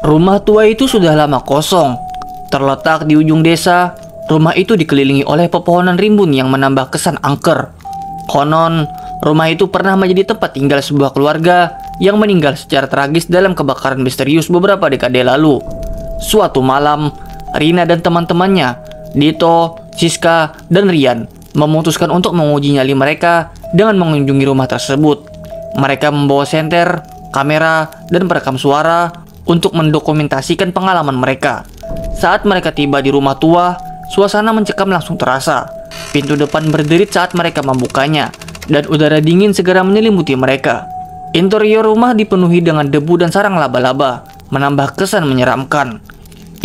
Rumah tua itu sudah lama kosong. Terletak di ujung desa, rumah itu dikelilingi oleh pepohonan rimbun yang menambah kesan angker. Konon, rumah itu pernah menjadi tempat tinggal sebuah keluarga yang meninggal secara tragis dalam kebakaran misterius beberapa dekade lalu. Suatu malam, Rina dan teman-temannya, Dito, Siska, dan Rian, memutuskan untuk menguji nyali mereka dengan mengunjungi rumah tersebut. Mereka membawa senter, kamera, dan perekam suara untuk mendokumentasikan pengalaman mereka. Saat mereka tiba di rumah tua, suasana mencekam langsung terasa. Pintu depan berderit saat mereka membukanya, dan udara dingin segera menyelimuti mereka. Interior rumah dipenuhi dengan debu dan sarang laba-laba, menambah kesan menyeramkan.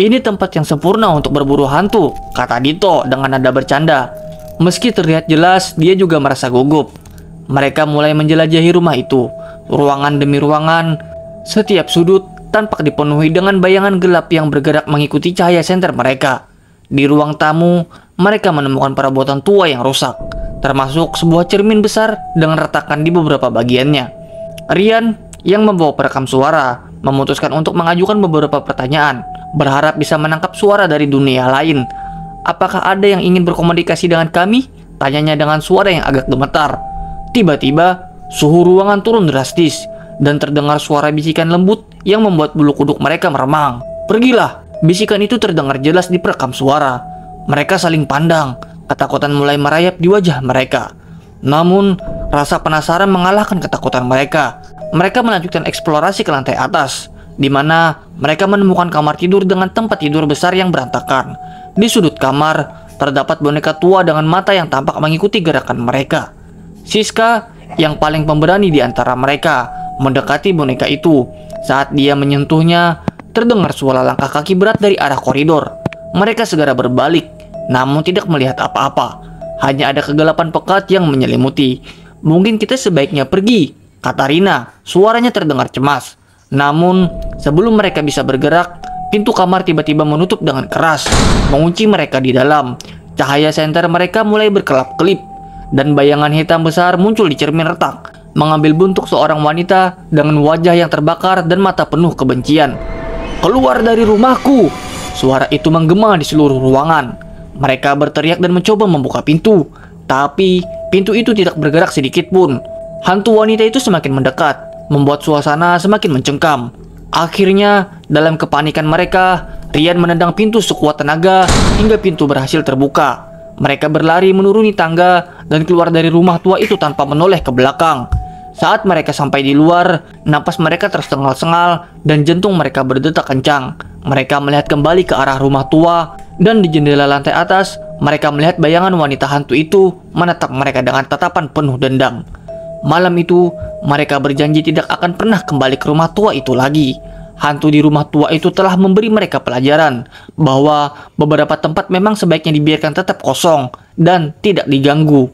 Ini tempat yang sempurna untuk berburu hantu, kata Dito dengan nada bercanda. Meski terlihat jelas, dia juga merasa gugup. Mereka mulai menjelajahi rumah itu, ruangan demi ruangan. Setiap sudut tampak dipenuhi dengan bayangan gelap yang bergerak mengikuti cahaya senter mereka. Di ruang tamu, mereka menemukan perabotan tua yang rusak, termasuk sebuah cermin besar dengan retakan di beberapa bagiannya. Rian, yang membawa perekam suara, memutuskan untuk mengajukan beberapa pertanyaan, berharap bisa menangkap suara dari dunia lain. "Apakah ada yang ingin berkomunikasi dengan kami?" tanyanya dengan suara yang agak gemetar. Tiba-tiba, suhu ruangan turun drastis, dan terdengar suara bisikan lembut yang membuat bulu kuduk mereka meremang. "Pergilah!" Bisikan itu terdengar jelas di perekam suara. Mereka saling pandang, ketakutan mulai merayap di wajah mereka. Namun, rasa penasaran mengalahkan ketakutan mereka. Mereka melanjutkan eksplorasi ke lantai atas, di mana mereka menemukan kamar tidur dengan tempat tidur besar yang berantakan. Di sudut kamar, terdapat boneka tua dengan mata yang tampak mengikuti gerakan mereka. Siska, yang paling pemberani di antara mereka, mendekati boneka itu. Saat dia menyentuhnya, terdengar suara langkah kaki berat dari arah koridor. Mereka segera berbalik, namun tidak melihat apa-apa. Hanya ada kegelapan pekat yang menyelimuti. "Mungkin kita sebaiknya pergi," kata Rina. Suaranya terdengar cemas. Namun, sebelum mereka bisa bergerak, pintu kamar tiba-tiba menutup dengan keras, mengunci mereka di dalam. Cahaya senter mereka mulai berkelap-kelip, dan bayangan hitam besar muncul di cermin retak, mengambil bentuk seorang wanita dengan wajah yang terbakar dan mata penuh kebencian. "Keluar dari rumahku!" Suara itu menggema di seluruh ruangan. Mereka berteriak dan mencoba membuka pintu, tapi pintu itu tidak bergerak sedikit pun. Hantu wanita itu semakin mendekat, membuat suasana semakin mencengkam. Akhirnya, dalam kepanikan mereka, Rian menendang pintu sekuat tenaga hingga pintu berhasil terbuka. Mereka berlari menuruni tangga dan keluar dari rumah tua itu tanpa menoleh ke belakang. Saat mereka sampai di luar, napas mereka tersengal-sengal dan jantung mereka berdetak kencang. Mereka melihat kembali ke arah rumah tua, dan di jendela lantai atas, mereka melihat bayangan wanita hantu itu menatap mereka dengan tatapan penuh dendam. Malam itu, mereka berjanji tidak akan pernah kembali ke rumah tua itu lagi. Hantu di rumah tua itu telah memberi mereka pelajaran bahwa beberapa tempat memang sebaiknya dibiarkan tetap kosong dan tidak diganggu.